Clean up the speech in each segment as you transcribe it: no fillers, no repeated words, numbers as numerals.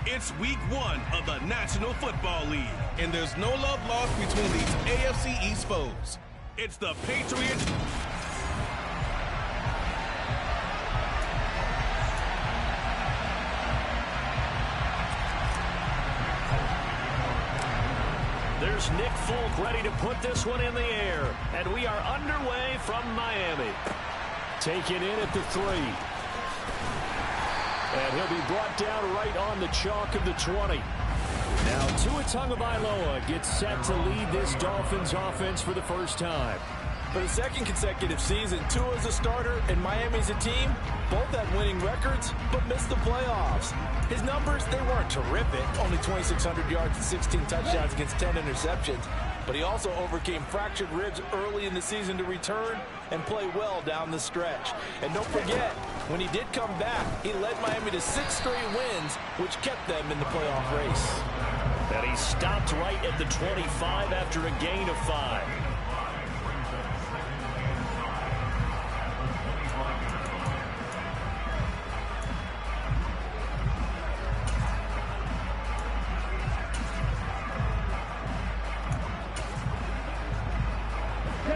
It's week 1 of the National Football League, and there's no love lost between these AFC East foes. It's the Patriots There's Nick Folk ready to put this one in the air, and we are underway from Miami. Taken in at the 3. And he'll be brought down right on the chalk of the 20. Now Tua Tagovailoa gets set to lead this Dolphins offense for the first time. For the second consecutive season, Tua's a starter and Miami's a team. Both have winning records, but missed the playoffs. His numbers, they weren't terrific. Only 2,600 yards and 16 touchdowns against 10 interceptions. But he also overcame fractured ribs early in the season to return and play well down the stretch. And don't forget, when he did come back, he led Miami to 6 straight wins, which kept them in the playoff race. And he stopped right at the 25 after a gain of 5.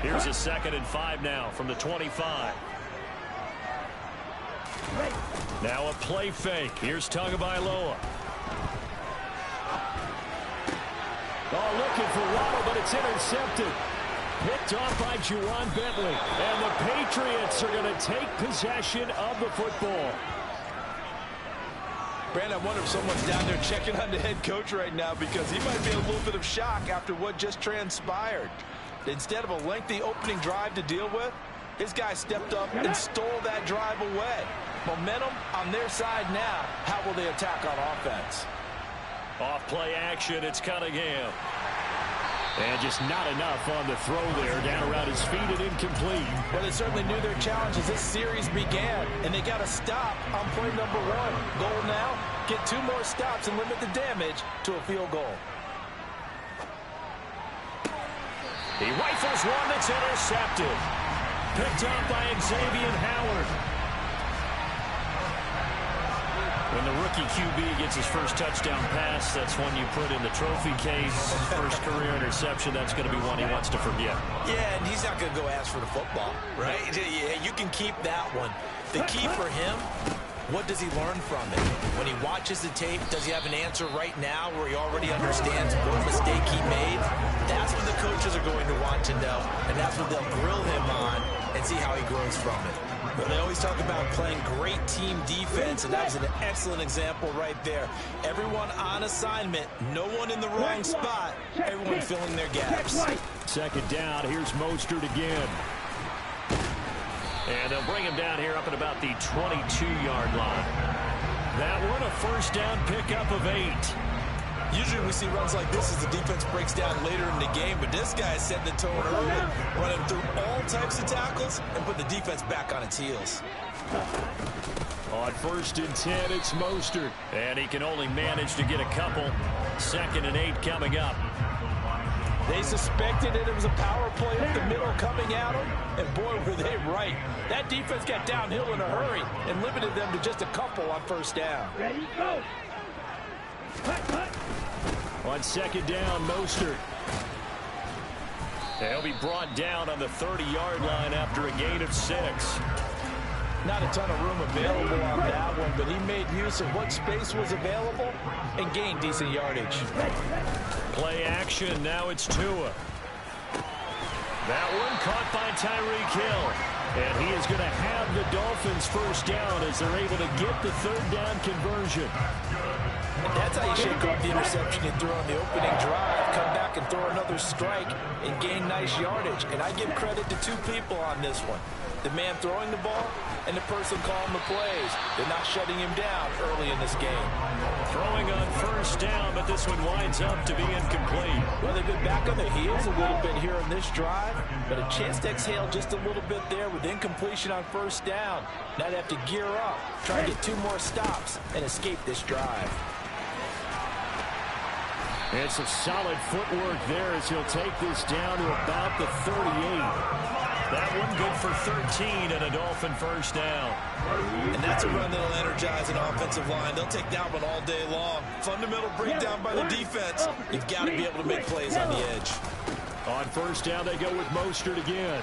Here's a 2nd and 5 now from the 25. Now a play fake. Here's Tagovailoa. Oh, looking for Waddle, but it's intercepted. Picked off by Juwan Bentley. And the Patriots are going to take possession of the football. Brandon, I wonder if someone's down there checking on the head coach right now because he might be in a little bit of shock after what just transpired. Instead of a lengthy opening drive to deal with, his guy stepped up and stole that drive away. Momentum on their side now. How will they attack on offense? Off play action, it's Cunningham. And just not enough on the throw there. Down around his feet and incomplete. Well, they certainly knew their challenge as this series began, and they got to stop on play number 1. Goal now, get 2 more stops and limit the damage to a field goal. He rifles one that's intercepted. Picked up by Xavier Howard. When the rookie QB gets his first touchdown pass, that's one you put in the trophy case. First career interception, that's going to be one he wants to forget. Yeah, and he's not going to go ask for the football, right? You can keep that one. The key for him, what does he learn from it? When he watches the tape, does he have an answer right now where he already understands what mistake he made? That's what the coaches are going to want to know, and that's what they'll grill him on and see how he grows from it. Well, they always talk about playing great team defense, and that was an excellent example right there. Everyone on assignment, no one in the wrong spot, everyone filling their gaps. 2nd down, here's Mostert again. And they'll bring him down here up at about the 22-yard line. That one, a 1st down pickup of 8. Usually we see runs like this as the defense breaks down later in the game, but this guy set the tone early, running through all types of tackles and put the defense back on its heels. On 1st and 10, it's Mostert. And he can only manage to get a couple. 2nd and 8 coming up. They suspected it was a power play up the middle coming at them, and boy, were they right. That defense got downhill in a hurry and limited them to just a couple on 1st down. Ready, go. On 2nd down, Mostert. He'll be brought down on the 30-yard line after a gain of 6. Not a ton of room available on that one, but he made use of what space was available and gained decent yardage. Play action, now it's Tua. That one caught by Tyreek Hill. And he is going to have the Dolphins 1st down as they're able to get the 3rd down conversion. And that's how you shake off the interception you threw on the opening drive, come back and throw another strike and gain nice yardage. And I give credit to 2 people on this one. The man throwing the ball and the person calling the plays. They're not shutting him down early in this game. Throwing on 1st down, but this one winds up to be incomplete. Well, they've been back on their heels a little bit here on this drive, but a chance to exhale just a little bit there with incompletion on 1st down. Now they have to gear up, try and get 2 more stops and escape this drive. And some solid footwork there as he'll take this down to about the 38. That one good for 13 and a Dolphin first down. And that's a run that'll energize an offensive line. They'll take that one all day long. Fundamental breakdown by the defense. You've got to be able to make plays on the edge. On first down, they go with Mostert again.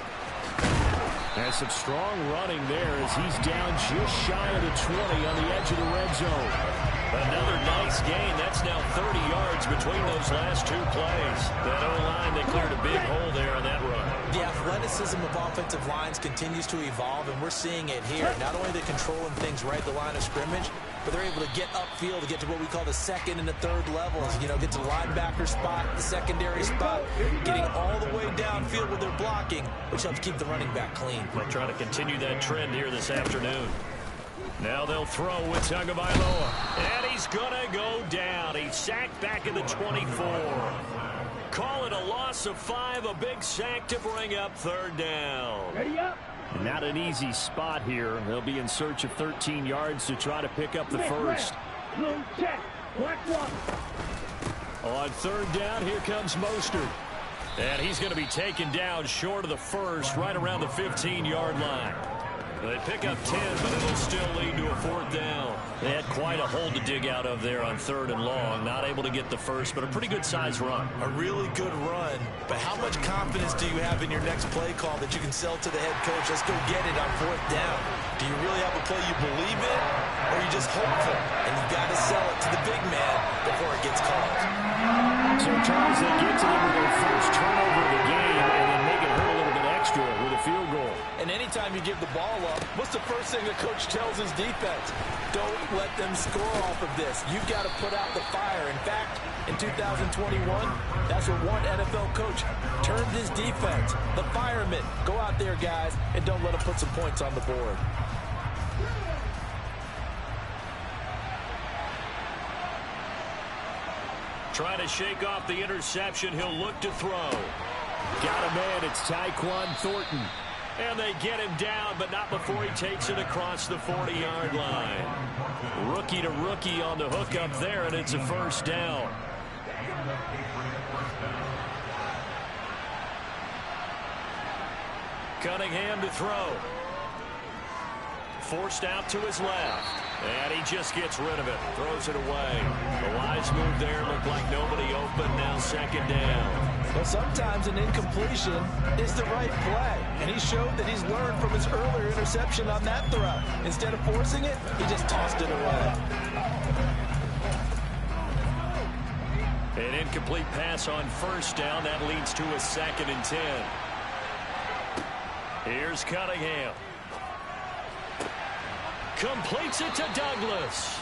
And some strong running there as he's down just shy of the 20 on the edge of the red zone. Another nice gain. That's now 30 yards between those last two plays. That O-line, they cleared a big hole there on that run. The athleticism of offensive lines continues to evolve, and we're seeing it here. Not only are they controlling things right at the line of scrimmage, but they're able to get upfield to get to what we call the second and the third levels. You know, get to the linebacker spot, the secondary spot, getting all the way downfield with their blocking, which helps keep the running back clean. They'll try to continue that trend here this afternoon. Now they'll throw with Tagovailoa. And he's going to go down. He's sacked back at the 24. Call it a loss of 5, a big sack to bring up third down. Ready up. Not an easy spot here. They'll be in search of 13 yards to try to pick up the first. Blue check. Black one. On third down, here comes Mostert. And he's going to be taken down short of the first, right around the 15-yard line. They pick up 10, but it'll still lead to a fourth down. They had quite a hole to dig out of there on third and long. Not able to get the first, but a pretty good-sized run. A really good run, but how much confidence do you have in your next play call that you can sell to the head coach? Let's go get it on fourth down. Do you really have a play you believe in, or are you just hopeful? And you've got to sell it to the big man before it gets called. So, Charles, they get to them with their first turnover of the game and then make it hurt a little bit extra with a field goal. And anytime you give the ball up, what's the first thing the coach tells his defense? Don't let them score off of this. You've got to put out the fire. In fact, in 2021, that's what one NFL coach termed his defense. The firemen. Go out there, guys, and don't let them put some points on the board. Trying to shake off the interception. He'll look to throw. Got a man. It's Tyquan Thornton. And they get him down, but not before he takes it across the 40-yard line. Rookie to rookie on the hook up there, and it's a first down. Cunningham to throw. Forced out to his left. And he just gets rid of it. Throws it away. The wise move there. Looked like nobody open. Now second down. Well, sometimes an incompletion is the right play. And he showed that he's learned from his earlier interception on that throw. Instead of forcing it, he just tossed it away. An incomplete pass on first down. That leads to a 2nd and 10. Here's Cunningham. Completes it to Douglas.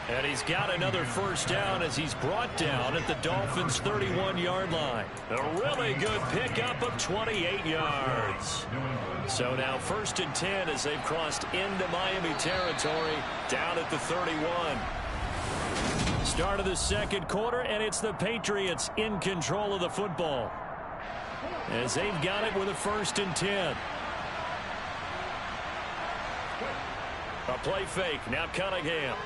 And he's got another first down as he's brought down at the Dolphins' 31-yard line. A really good pickup of 28 yards. So now 1st and 10 as they've crossed into Miami territory down at the 31. Start of the second quarter, and it's the Patriots in control of the football as they've got it with a 1st and 10. A play fake. Now Cunningham.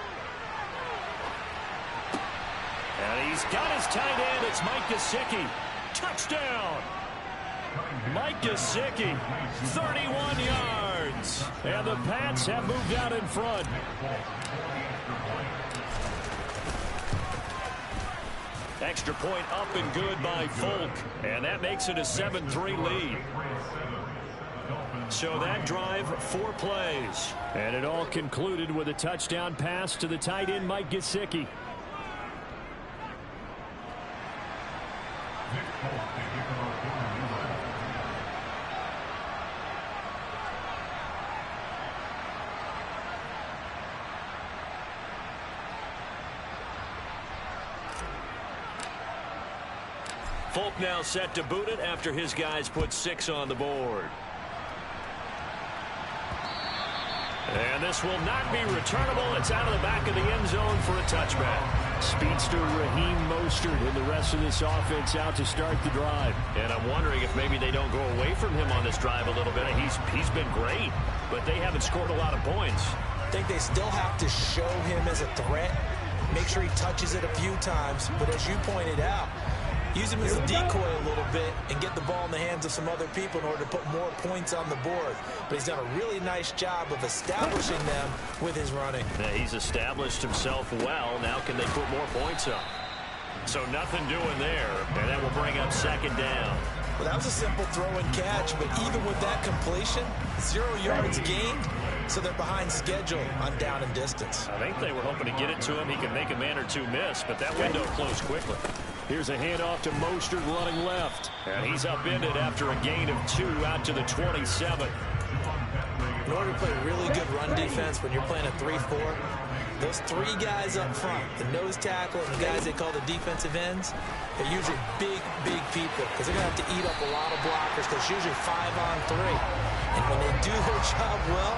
And he's got his tight end. It's Mike Gesicki. Touchdown. Mike Gesicki, 31 yards. And the Pats have moved out in front. Extra point up and good by Folk. And that makes it a 7-3 lead. So that drive, 4 plays. And it all concluded with a touchdown pass to the tight end, Mike Gesicki. Folk now set to boot it after his guys put 6 on the board. And this will not be returnable. It's out of the back of the end zone for a touchback. Speedster Raheem Mostert and the rest of this offense out to start the drive. And I'm wondering if maybe they don't go away from him on this drive a little bit. He's been great, but they haven't scored a lot of points. I think they still have to show him as a threat make sure he touches it a few times. But as you pointed out, use him as a decoy a little bit and get the ball in the hands of some other people in order to put more points on the board. But he's done a really nice job of establishing them with his running. Yeah, he's established himself well. Now can they put more points up? So nothing doing there, and that will bring up second down. Well, that was a simple throw and catch, but even with that completion, 0 yards gained, so they're behind schedule on down and distance. I think they were hoping to get it to him. He could make a man or two miss, but that window closed quickly. Here's a handoff to Mostert running left, and he's upended after a gain of 2 out to the 27. In order to play really good run defense when you're playing a 3-4, those 3 guys up front, the nose tackle and the guys they call the defensive ends, they're usually big people because they're going to have to eat up a lot of blockers because it's usually 5-on-3. And when they do their job well,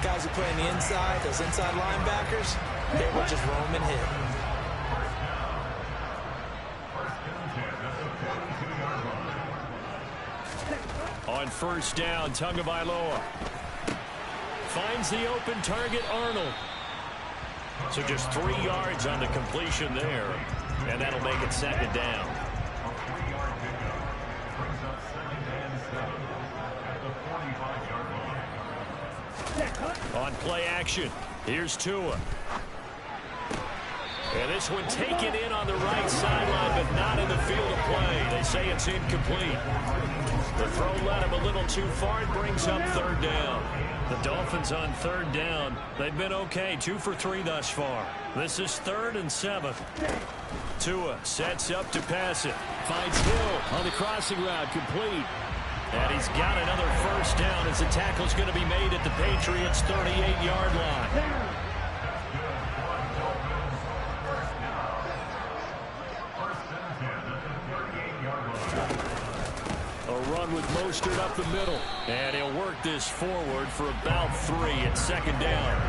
guys who play on the inside, those inside linebackers, they will just roam and hit. On first down, Tagovailoa finds the open target, Arnold. So just 3 yards on the completion there, and that'll make it second down. On play action, here's Tua. And this one taken in on the right sideline, but not in the field of play. They say it's incomplete. The throw led him a little too far. It brings up third down. The Dolphins on third down. They've been okay, 2 for 3 thus far. This is 3rd and 7. Tua sets up to pass it. Finds Hill on the crossing route, complete. And he's got another first down as the tackle's going to be made at the Patriots' 38-yard line. With Mostert up the middle, and he'll work this forward for about 3 at second down.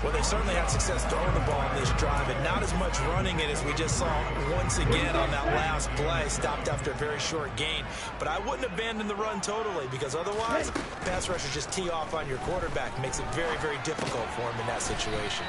Well, they certainly had success throwing the ball on this drive, and not as much running it as we just saw once again on that last play. Stopped after a very short gain. But I wouldn't abandon the run totally, because otherwise, pass rushers just tee off on your quarterback. Makes it very, very difficult for him in that situation.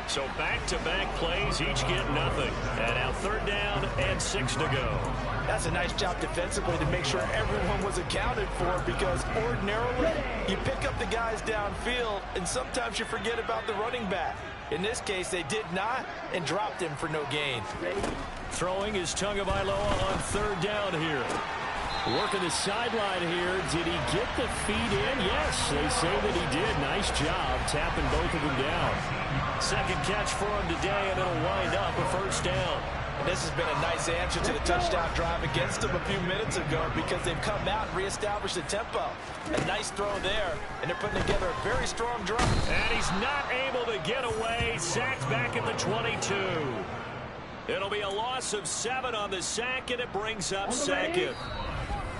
So back-to-back plays, each get nothing. And now 3rd down and 6 to go. That's a nice job defensively to make sure everyone was accounted for, because ordinarily you pick up the guys downfield and sometimes you forget about the running back. In this case, they did not and dropped him for no gain. Throwing is Tagovailoa on 3rd down here. Working the sideline here. Did he get the feet in? Yes, they say that he did. Nice job tapping both of them down. Second catch for him today, and it'll wind up a first down. And this has been a nice answer to the touchdown drive against them a few minutes ago, because they've come out and reestablished the tempo. A nice throw there, and they're putting together a very strong drive. And he's not able to get away. Sacked back at the 22. It'll be a loss of 7 on the sack, and it brings up second.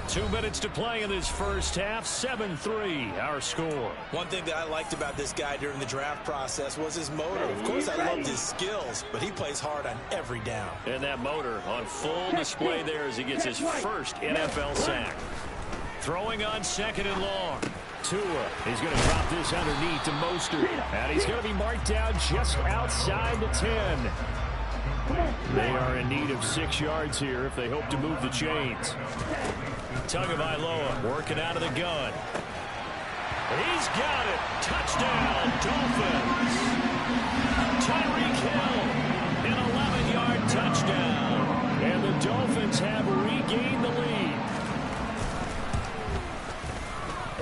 2 minutes to play in this first half. 7-3 our score. One thing that I liked about this guy during the draft process was his motor. Of course, I loved his skills, but he plays hard on every down. And that motor on full display there as he gets his first NFL sack. Throwing on 2nd and long. Tua, he's going to drop this underneath to Mostert. And he's going to be marked down just outside the 10. They are in need of 6 yards here if they hope to move the chains. Tagovailoa working out of the gun. He's got it. Touchdown, Dolphins. Tyreek Hill, an 11-yard touchdown. And the Dolphins have regained the lead.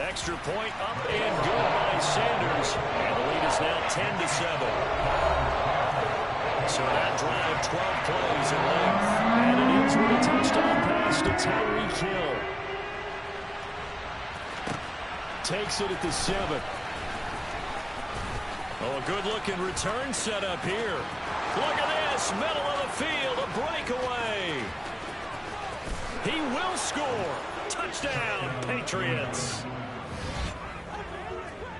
Extra point up and good by Sanders. And the lead is now 10-7. So that drive, 12 plays in length. And it ends with a touchdown pass to Tyreek Hill. Takes it at the 7. Oh, a good-looking return set up here. Look at this, middle of the field, a breakaway. He will score. Touchdown, Patriots.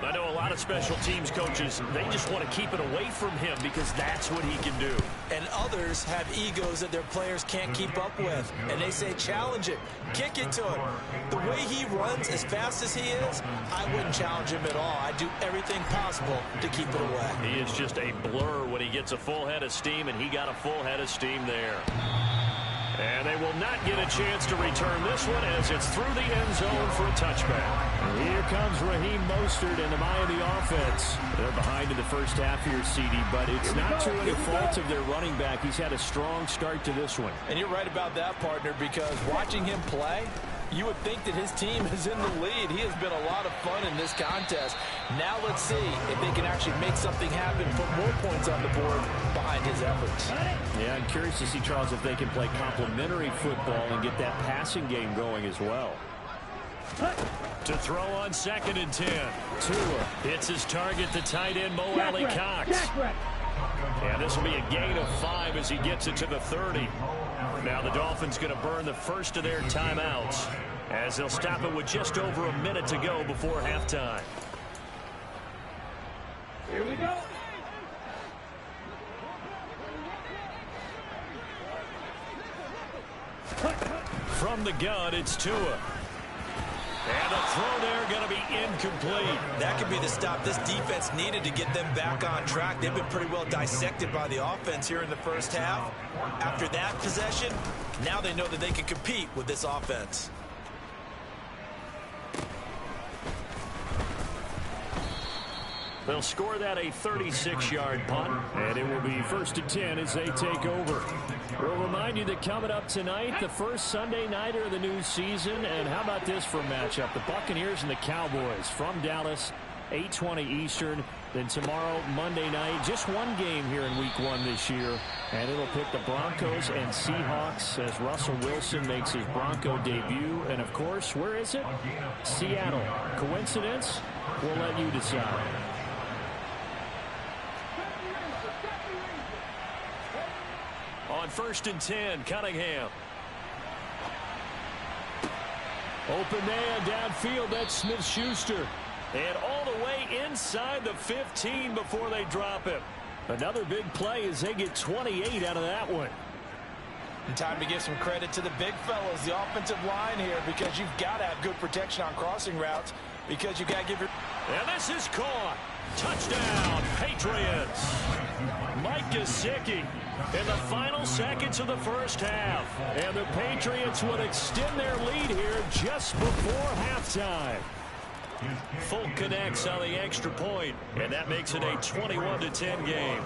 I know a lot of special teams coaches, they just want to keep it away from him because that's what he can do. And others have egos that their players can't keep up with. And they say, challenge it. Kick it to him. The way he runs as fast as he is, I wouldn't challenge him at all. I'd do everything possible to keep it away. He is just a blur when he gets a full head of steam, and he got a full head of steam there. And they will not get a chance to return this one as it's through the end zone for a touchback. And here comes Raheem Mostert and the Miami offense. They're behind in the first half here, CD, but it's not to any fault of their running back. He's had a strong start to this one. And you're right about that, partner, because watching him play, you would think that his team is in the lead. He has been a lot of fun in this contest. Now let's see if they can actually make something happen, put more points on the board behind his efforts. Yeah, I'm curious to see, Charles, if they can play complementary football and get that passing game going as well. To throw on 2nd and 10. Tua hits his target, the tight end, Mo Alley Cox. And this will be a gain of 5 as he gets it to the 30. Now the Dolphins going to burn the first of their timeouts as they'll stop it with just over a minute to go before halftime. Here we go. From the gun, it's Tua. And the throw there going to be incomplete. That could be the stop this defense needed to get them back on track. They've been pretty well dissected by the offense here in the first half. After that possession, now they know that they can compete with this offense. They'll score that a 36-yard punt, and it will be 1st and 10 as they take over. We'll remind you that coming up tonight, the first Sunday nighter of the new season, and how about this for a matchup? The Buccaneers and the Cowboys from Dallas, 8:20 Eastern. Then tomorrow, Monday night, just one game here in Week 1 this year, and it'll pick the Broncos and Seahawks as Russell Wilson makes his Bronco debut. And, of course, where is it? Seattle. Coincidence? We'll let you decide. On 1st and 10, Cunningham. Open man downfield, that's Smith-Schuster. And all the way inside the 15 before they drop him. Another big play as they get 28 out of that one. And time to give some credit to the big fellas, the offensive line here, because you've got to have good protection on crossing routes, because you've got to give your... And this is caught. Touchdown, Patriots. Mike Gesicki in the final seconds of the first half. And the Patriots would extend their lead here just before halftime. Folk connects on the extra point, and that makes it a 21-10 game.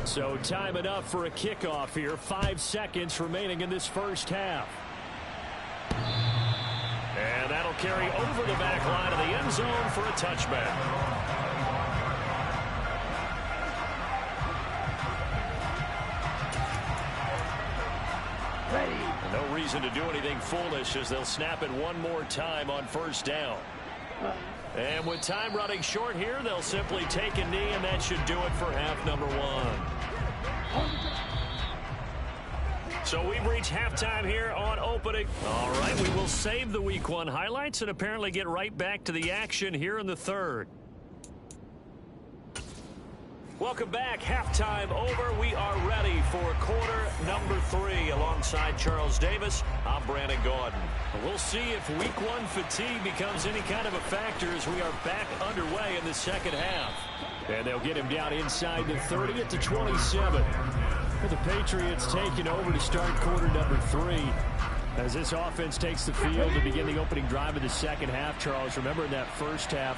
So time enough for a kickoff here. 5 seconds remaining in this first half. And that'll carry over the back line of the end zone for a touchback. No reason to do anything foolish as they'll snap it one more time on 1st down. And with time running short here, they'll simply take a knee, and that should do it for half number 1. So we've reached halftime here on opening. All right, we will save the Week 1 highlights and apparently get right back to the action here in the 3rd. Welcome back. Halftime over. We are ready for quarter number 3. Alongside Charles Davis, I'm Brandon Gordon. We'll see if Week 1 fatigue becomes any kind of a factor as we are back underway in the second half. And they'll get him down inside the 30 at the 27. With the Patriots taking over to start quarter number 3. As this offense takes the field to begin the opening drive of the second half, Charles, remember in that first half,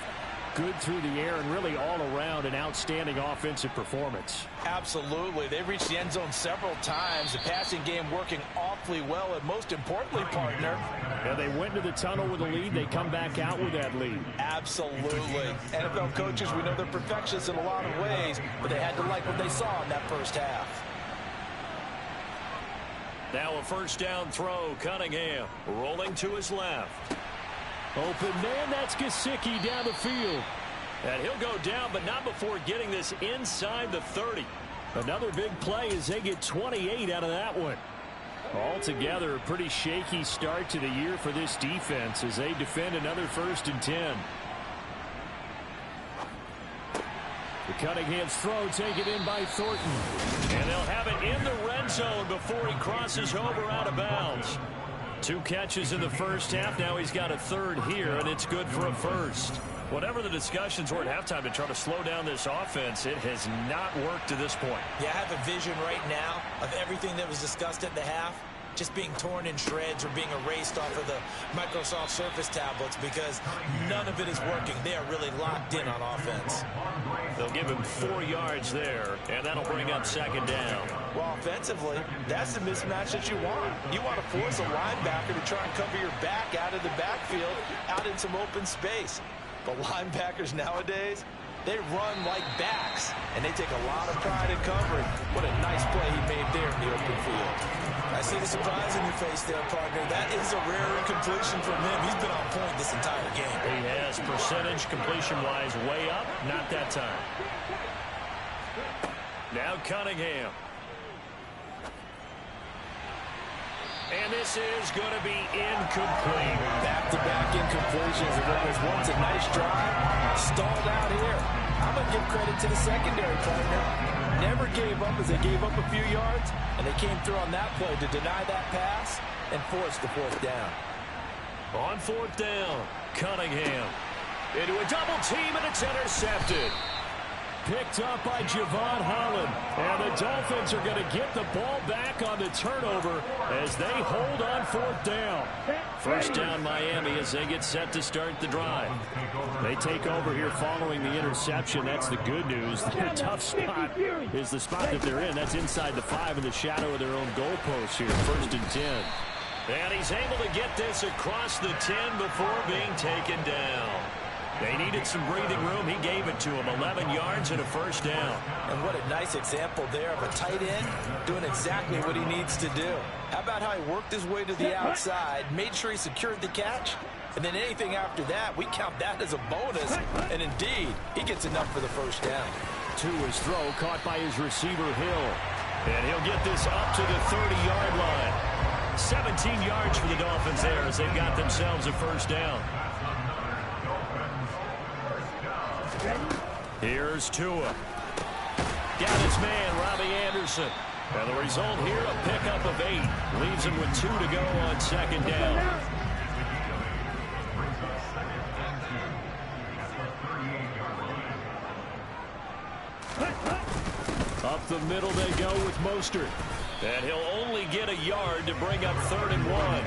good through the air and really all around an outstanding offensive performance. Absolutely. They've reached the end zone several times. The passing game working awfully well, and most importantly, partner. And they went into the tunnel with a lead. They come back out with that lead. Absolutely. NFL coaches, we know they're perfectionists in a lot of ways, but they had to like what they saw in that first half. Now a 1st down throw. Cunningham rolling to his left. Open man, that's Gesicki down the field. And he'll go down, but not before getting this inside the 30. Another big play as they get 28 out of that one. Altogether, a pretty shaky start to the year for this defense as they defend another 1st and 10. The Cunningham's throw taken in by Thornton. And they'll have it in the red zone before he crosses over out of bounds. 2 catches in the first half. Now he's got a 3rd here, and it's good for a 1st. Whatever the discussions were at halftime to try to slow down this offense, it has not worked to this point. Yeah, I have a vision right now of everything that was discussed at the half just being torn in shreds or being erased off of the Microsoft Surface tablets because none of it is working. They are really locked in on offense. They'll give him 4 yards there, and that'll bring up 2nd down. Well, offensively, that's the mismatch that you want. You want to force a linebacker to try and cover your back out of the backfield, out in some open space. But linebackers nowadays, they run like backs, and they take a lot of pride in covering. What a nice play he made there in the open field. I see the surprise in your face there, partner. That is a rare incompletion from him. He's been on point this entire game. He has percentage completion-wise way up. Not that time. Now Cunningham. And this is going to be incomplete. Back-to-back incompletions. And what was once a nice drive, stalled out here. I'm going to give credit to the secondary partner. Never gave up as they gave up a few yards, and they came through on that play to deny that pass and force the 4th down. On 4th down, Cunningham into a double team, and it's intercepted. Picked up by Javon Holland. And the Dolphins are going to get the ball back on the turnover as they hold on 4th down. 1st down Miami as they get set to start the drive. They take over here following the interception. That's the good news. Their tough spot is the spot that they're in. That's inside the 5 in the shadow of their own goalpost here. 1st and 10. And he's able to get this across the 10 before being taken down. They needed some breathing room. He gave it to him. 11 yards and a 1st down. And what a nice example there of a tight end doing exactly what he needs to do. How about how he worked his way to the outside, made sure he secured the catch, and then anything after that, we count that as a bonus. And indeed, he gets enough for the 1st down. To his throw, caught by his receiver, Hill. And he'll get this up to the 30-yard line. 17 yards for the Dolphins there as they've got themselves a 1st down. Here's Tua. Got his man, Robbie Anderson. And the result here, a pickup of 8. Leaves him with 2 to go on 2nd down. Up the middle they go with Mostert. And he'll only get a yard to bring up 3rd and 1.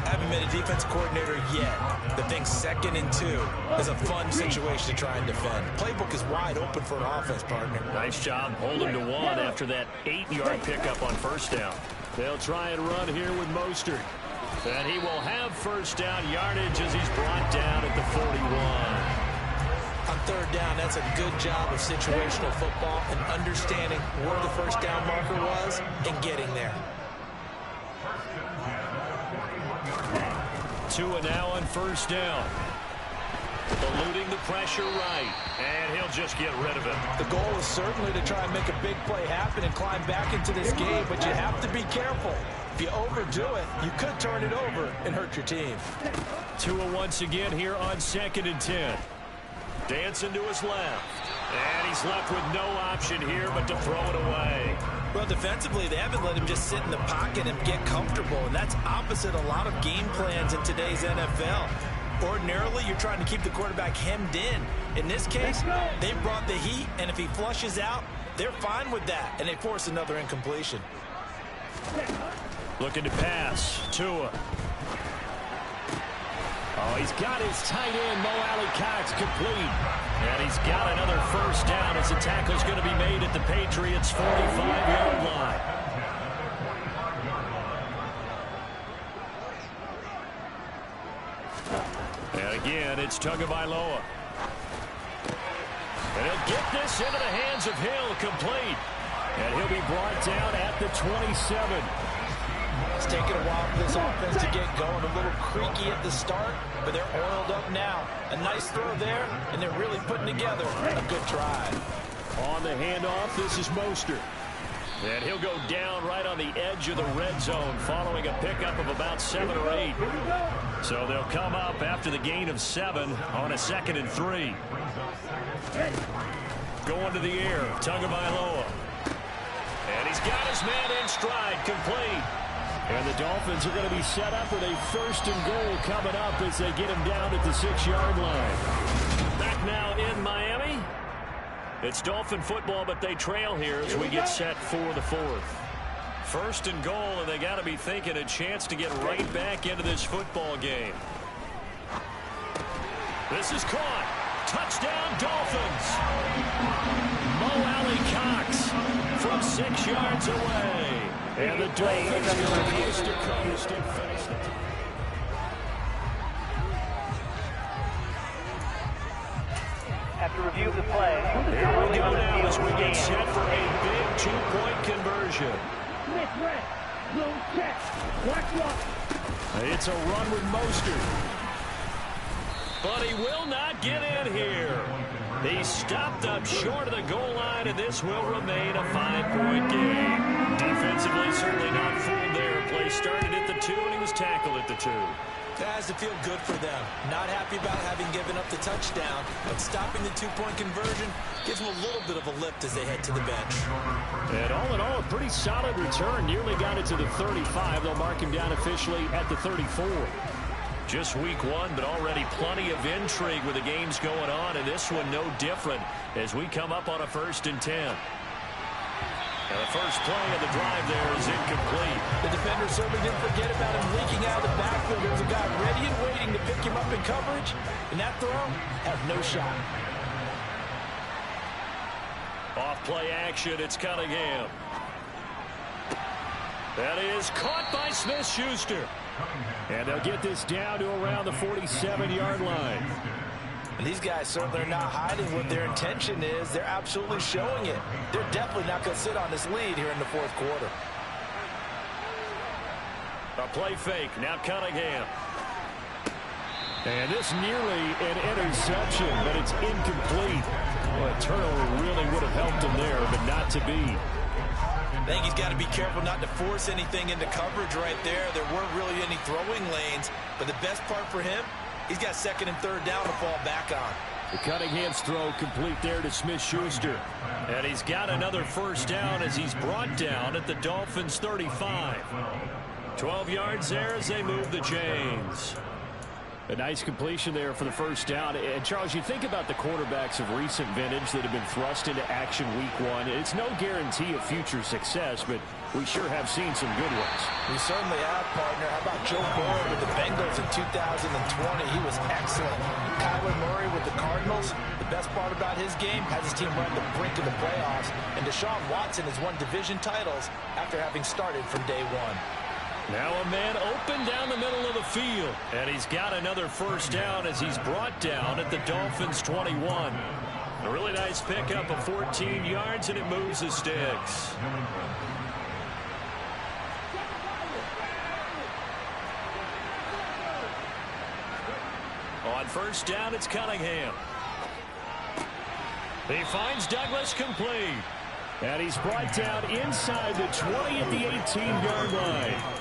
Haven't been a defense coordinator yet that thinks 2nd and 2 is a fun situation to try and defend. Playbook is wide open for an offense, partner. Nice job holding to 1 after that 8-yard pickup on 1st down. They'll try and run here with Mostert. And he will have 1st down yardage as he's brought down at the 41. On 3rd down, that's a good job of situational football and understanding where the 1st down marker was and getting there. Tua now on 1st down. Eluding the pressure right. And he'll just get rid of it. The goal is certainly to try and make a big play happen and climb back into this game, but you have to be careful. If you overdo it, you could turn it over and hurt your team. Tua once again here on 2nd and 10. Dancing to his left. And he's left with no option here but to throw it away. Well, defensively, they haven't let him just sit in the pocket and get comfortable, and that's opposite a lot of game plans in today's NFL. Ordinarily, you're trying to keep the quarterback hemmed in. In this case, they brought the heat, and if he flushes out, they're fine with that, and they force another incompletion. Looking to pass. Tua. Oh, he's got his tight end, Mo Alley-Cox, complete. And he's got another 1st down as the tackle's going to be made at the Patriots' 45-yard line. And again, it's Tagovailoa. And he'll get this into the hands of Hill, complete. And he'll be brought down at the 27. It's taken a while for this offense to get going. A little creaky at the start, but they're oiled up now. A nice throw there, and they're really putting together a good drive. On the handoff, this is Mostert. And he'll go down right on the edge of the red zone following a pickup of about 7 or 8. So they'll come up after the gain of 7 on a 2nd and 3. Going to the air, Tagovailoa. And he's got his man in stride, complete. And the Dolphins are going to be set up with a 1st and goal coming up as they get him down at the 6-yard line. Back now in Miami. It's Dolphin football, but they trail here as we get set for the 4th. 1st and goal, and they got to be thinking a chance to get right back into this football game. This is caught. Touchdown, Dolphins. Mo Alley Cox from 6 yards away. And the Dolphins go coast to coast and finish the game. After review of the play, here we go now as we get set for a big 2-point conversion. It's a run with Mostert. But he will not get in here. He's stopped up short of the goal line, and this will remain a 5-point game. Defensively, certainly not fooled there. Play started at the 2, and he was tackled at the 2. That has to feel good for them. Not happy about having given up the touchdown, but stopping the 2-point conversion gives them a little bit of a lift as they head to the bench. And all in all, a pretty solid return. Nearly got it to the 35. They'll mark him down officially at the 34. Just week 1, but already plenty of intrigue with the games going on, and this one no different as we come up on a 1st and 10. And the first play of the drive there is incomplete. The defender certainly didn't forget about him leaking out of the backfield. There was a guy ready and waiting to pick him up in coverage, and that throw had no shot. Off play action, it's Cunningham. That is caught by Smith-Schuster. And they'll get this down to around the 47-yard line. And these guys certainly are not hiding what their intention is. They're absolutely showing it. They're definitely not going to sit on this lead here in the 4th quarter. A play fake. Now Cunningham. And this nearly an interception, but it's incomplete. Well, a turnover really would have helped him there, but not to be. I think he's got to be careful not to force anything into coverage right there. There weren't really any throwing lanes, but the best part for him, he's got 2nd and 3rd down to fall back on. The Cunningham's throw complete there to Smith-Schuster. And he's got another 1st down as he's brought down at the Dolphins' 35. 12 yards there as they move the chains. A nice completion there for the 1st down. And, Charles, you think about the quarterbacks of recent vintage that have been thrust into action week 1. It's no guarantee of future success, but we sure have seen some good ones. We certainly have, partner. How about Joe Burrow with the Bengals in 2020? He was excellent. Kyler Murray with the Cardinals. The best part about his game has his team run the brink of the playoffs. And Deshaun Watson has won division titles after having started from day 1. Now a man open down the middle of the field. And he's got another 1st down as he's brought down at the Dolphins' 21. A really nice pickup of 14 yards, and it moves the sticks. On 1st down, it's Cunningham. He finds Douglas complete. And he's brought down inside the 20 at the 18-yard line.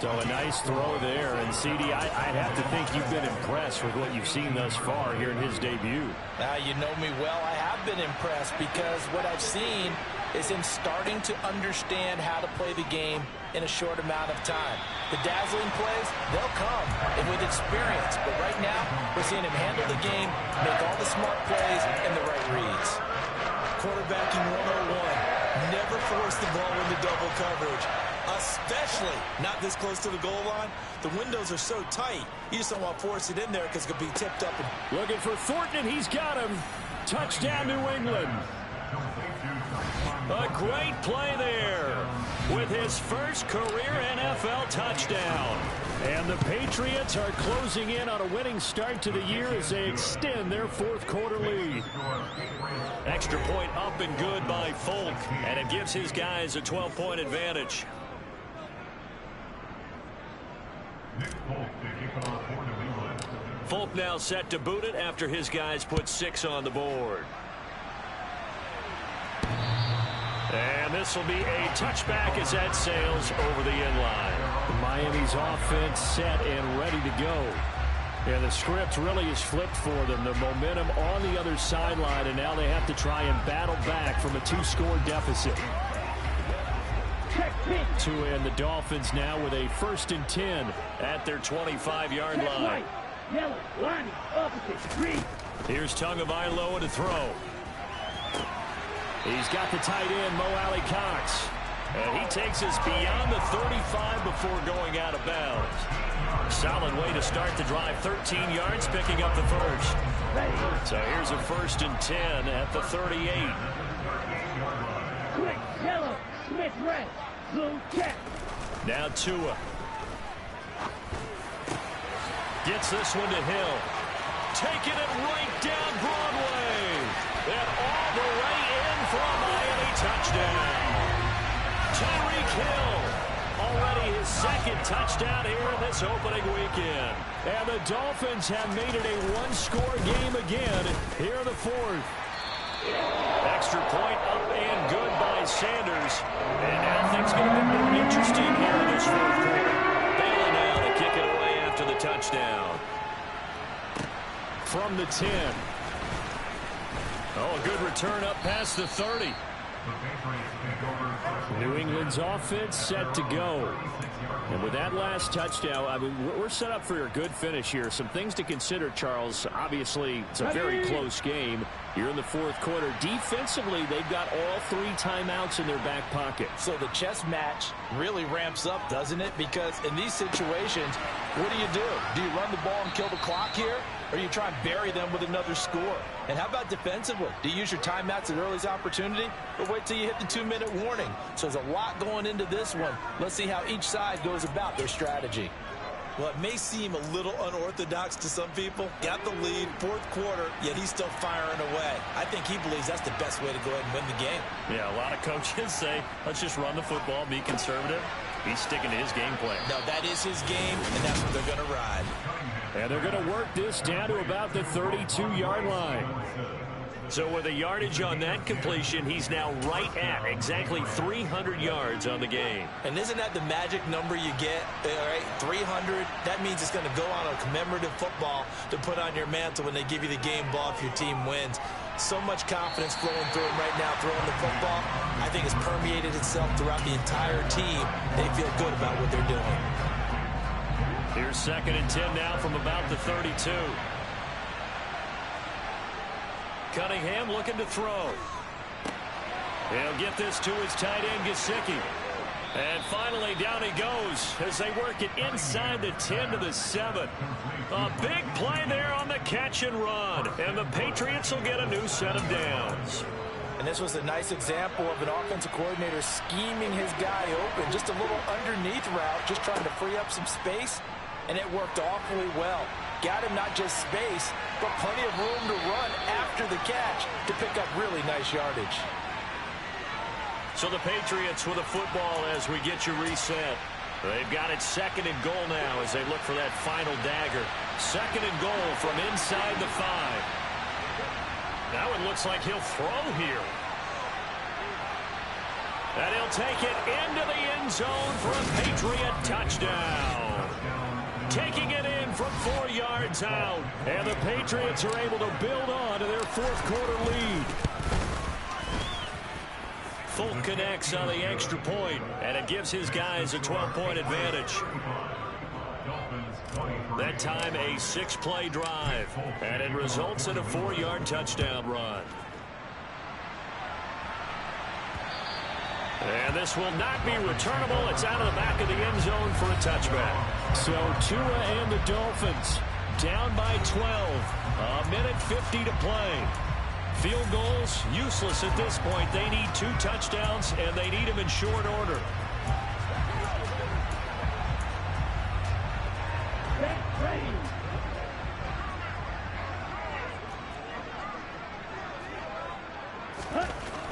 So a nice throw there. And, CD, I'd have to think you've been impressed with what you've seen thus far here in his debut. Now, you know me well. I have been impressed because what I've seen is him starting to understand how to play the game in a short amount of time. The dazzling plays, they'll come, and with experience. But right now, we're seeing him handle the game, make all the smart plays, and the right reads. Quarterbacking 101. Never force the ball into double coverage, especially not this close to the goal line. The windows are so tight, you just don't want to force it in there because it could be tipped up. Looking for Thornton, and he's got him. Touchdown, New England. A great play there with his first career NFL touchdown. And the Patriots are closing in on a winning start to the year as they extend their 4th quarter lead. Extra point up and good by Folk, and it gives his guys a 12-point advantage. Folk now set to boot it after his guys put 6 on the board. And this will be a touchback as that sails over the end line. Miami's offense set and ready to go. And the script really is flipped for them. The momentum on the other sideline, and now they have to try and battle back from a 2-score deficit. To end the Dolphins now with a 1st and 10 at their 25-yard line. Yellow, line, opposite, green. Here's Tagovailoa to throw. He's got the tight end, Mo Alley Cox. And he takes us beyond the 35 before going out of bounds. Solid way to start the drive. 13 yards, picking up the first. So here's a 1st and 10 at the 38. Quick, yellow, Smith red, blue check. Now Tua. Gets this one to Hill. Taking it right down Broadway. And all the way in for a Miami touchdown. Tyreek Hill. Already his 2nd touchdown here in this opening weekend. And the Dolphins have made it a 1-score game again here in the 4th. Extra point up and good by Sanders. And now things going to be more interesting here in this 4th quarter. Bailey now to kick it away after the touchdown. From the 10. Oh, a good return up past the 30. New England's offense set to go. And with that last touchdown, I mean, we're set up for a good finish here. Some things to consider, Charles. Obviously, it's a very close game. You're in the 4th quarter. Defensively, they've got all 3 timeouts in their back pocket. So the chess match really ramps up, doesn't it? Because in these situations, what do? Do you run the ball and kill the clock here? Or you try and bury them with another score? And how about defensively? Do you use your timeouts at earliest opportunity? Or wait till you hit the 2-minute warning? So there's a lot going into this one. Let's see how each side goes about their strategy. Well, it may seem a little unorthodox to some people. Got the lead, 4th quarter, yet he's still firing away. I think he believes that's the best way to go ahead and win the game. Yeah, a lot of coaches say, let's just run the football, be conservative. He's sticking to his game plan. No, that is his game, and that's what they're going to ride. And they're going to work this down to about the 32-yard line. So with a yardage on that completion, he's now right at exactly 300 yards on the game. And isn't that the magic number you get? All right, 300. That means it's going to go on a commemorative football to put on your mantle when they give you the game ball if your team wins. So much confidence flowing through him right now throwing the football. I think it's permeated itself throughout the entire team. They feel good about what they're doing. Here's 2nd and 10 now from about the 32. Cunningham looking to throw. He'll get this to his tight end, Gesicki. And finally, down he goes as they work it inside the 10 to the 7. A big play there on the catch and run. And the Patriots will get a new set of downs. And this was a nice example of an offensive coordinator scheming his guy open. Just a little underneath route, just trying to free up some space. And it worked awfully well. Got him not just space, but plenty of room to run after the catch to pick up really nice yardage. So the Patriots with a football as we get you reset. They've got it 2nd and goal now as they look for that final dagger. 2nd and goal from inside the 5. Now it looks like he'll throw here. And he'll take it into the end zone for a Patriot touchdown. Taking it in from 4 yards out. And the Patriots are able to build on to their 4th quarter lead. Folk connects on the extra point, and it gives his guys a 12-point advantage. That time a 6-play drive, and it results in a 4-yard touchdown run. And this will not be returnable. It's out of the back of the end zone for a touchback. So Tua and the Dolphins down by 12. A minute 50 to play. Field goals useless at this point. They need 2 touchdowns, and they need them in short order.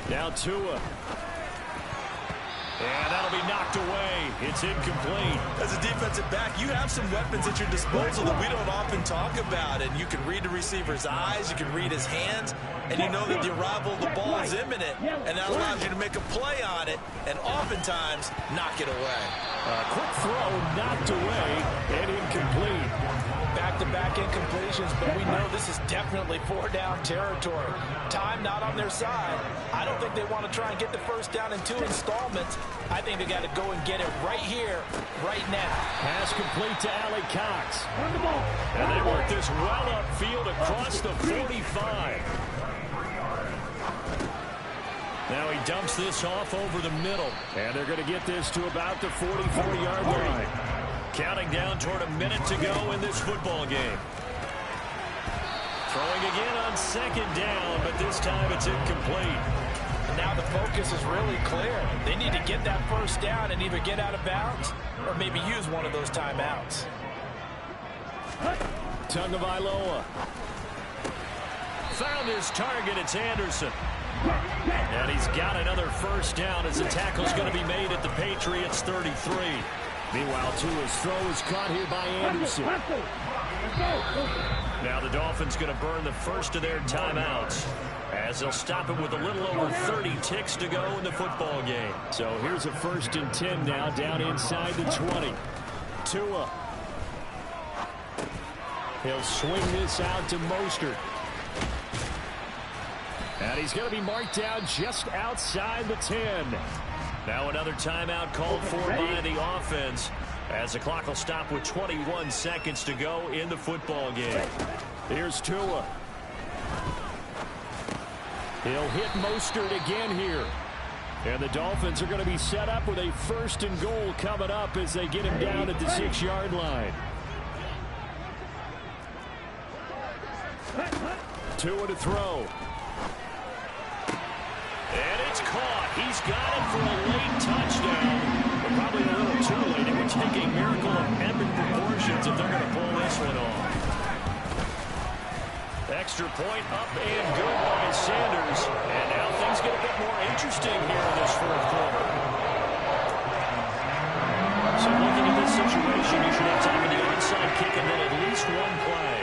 Now Tua. And that'll be knocked away. It's incomplete. As a defensive back, you have some weapons at your disposal that we don't often talk about. And you can read the receiver's eyes, you can read his hands, and you know that the arrival of the ball is imminent. And that allows you to make a play on it and oftentimes knock it away. A quick throw knocked away and incomplete. Back-to-back incompletions, but we know this is definitely four-down territory. Time not on their side. I don't think they want to try and get the first down in 2 installments. I think they got to go and get it right here, right now. Pass complete to Allie Cox. And they work this well upfield across the 45. Now he dumps this off over the middle. And they're going to get this to about the 44-yard line. Counting down toward a minute to go in this football game. Throwing again on second down, but this time it's incomplete. And now the focus is really clear. They need to get that first down and either get out of bounds or maybe use one of those timeouts. Tagovailoa. Found his target. It's Anderson. And he's got another first down as the tackle's going to be made at the Patriots 33. Meanwhile, Tua's throw is caught here by Anderson. Now the Dolphins going to burn the first of their timeouts as they'll stop it with a little over 30 ticks to go in the football game. So here's a 1st and 10 now down inside the 20. Tua. He'll swing this out to Mostert. And he's going to be marked down just outside the 10. Now another timeout called for by the offense as the clock will stop with 21 seconds to go in the football game. Here's Tua. He'll hit Mostert again here. And the Dolphins are going to be set up with a 1st and goal coming up as they get him down at the 6-yard line. Tua to throw. And it's caught. He's got it for a late touchdown. But probably a little too late. It would take a miracle of epic proportions if they're going to pull this one off. Extra point up and good by Sanders. And now things get a bit more interesting here in this 4th quarter. So looking at this situation, you should have time in the onside kick and then at least one play.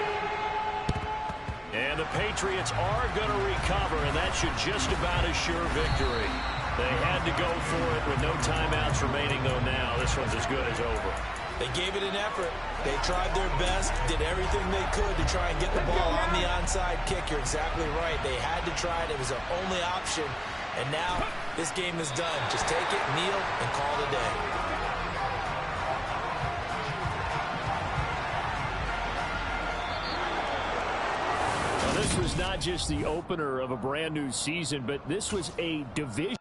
And the Patriots are going to recover, and that should just about assure victory. They had to go for it with no timeouts remaining, though now this one's as good as over. They gave it an effort. They tried their best, did everything they could to try and get the ball on the onside kick. You're exactly right. They had to try it. It was their only option. And now this game is done. Just take it, kneel, and call it a day. This was not just the opener of a brand new season, but this was a division.